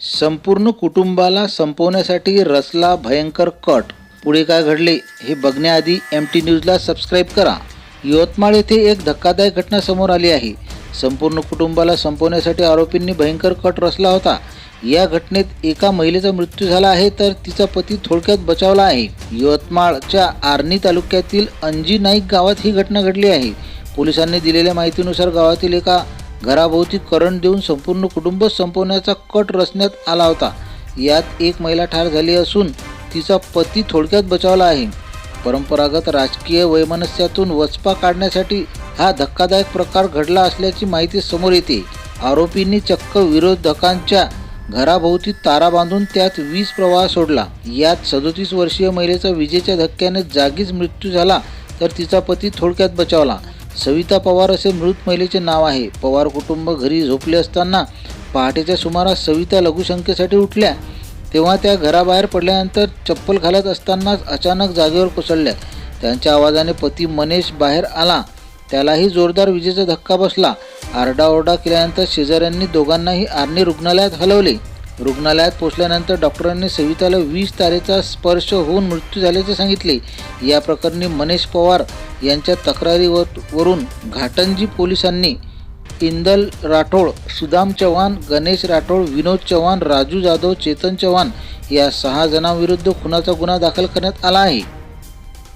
संपूर्ण कुटुंबाला संपवण्यासाठी रचला भयंकर कट. पुढे काय घडले हे बघण्याआधी MT न्यूजला सबस्क्राईब करा. यवतमाळ येथे एक धक्कादायक घटना समोर आली आहे. संपूर्ण कुटुंबाला संपवण्यासाठी आरोपींनी भयंकर कट रचला होता. या घटनेत एका महिलेचा मृत्यू झाला आहे तर तिचा पती थोडक्यात बचावला आहे. यवतमाळच्या आर्णी तालुक्यातील अंजी नाईक गावात ही घटना घडली आहे. पोलिसांनी दिलेल्या माहितीनुसार गावातील एका घराभोवती करंट देऊन संपूर्ण कुटुंब संपवण्याचा कट रचण्यात आला होता. यात एक महिला ठार झाली असून तिचा पती थोडक्यात बचावला आहे. परंपरागत राजकीय वैमनस्यातून वचपा काढण्यासाठी हा धक्कादायक प्रकार घडला असल्याची माहिती समोर येते. आरोपींनी चक्क विरोधकांच्या घराभोवती तारा बांधून त्यात वीज प्रवाह सोडला. यात 37 वर्षीय महिलेचा विजेच्या धक्क्याने जागीच मृत्यू झाला तर तिचा पती थोडक्यात बचावला. सविता पवार असे मृत महिलेचे नाव आहे. पवार कुटुंब घरी झोपले असताना पहाटेच्या सुमारास सविता लघुशंकेसाठी उठल्या. तेव्हा त्या घराबाहेर पडल्यानंतर चप्पल घालत असतानाच अचानक जागेवर कोसळल्या. त्यांच्या आवाजाने पती मनेश बाहेर आला. त्यालाही जोरदार विजेचा धक्का बसला. आरडाओरडा केल्यानंतर शेजाऱ्यांनी दोघांनाही आर्णी रुग्णालयात हलवले. रुग्णालयात पोहोचल्यानंतर डॉक्टरांनी सविताला 20 तारेचा स्पर्श होऊन मृत्यू झाल्याचे सांगितले. या प्रकरणी मनेश पवार यांच्या तक्रारीवरून घाटंजी पोलिसांनी इंदल राठोड, सुदाम चव्हाण, गणेश राठोड, विनोद चव्हाण, राजू जाधव, चेतन चव्हाण या 6 जणांविरुद्ध खुनाचा गुन्हा दाखल करण्यात आला आहे.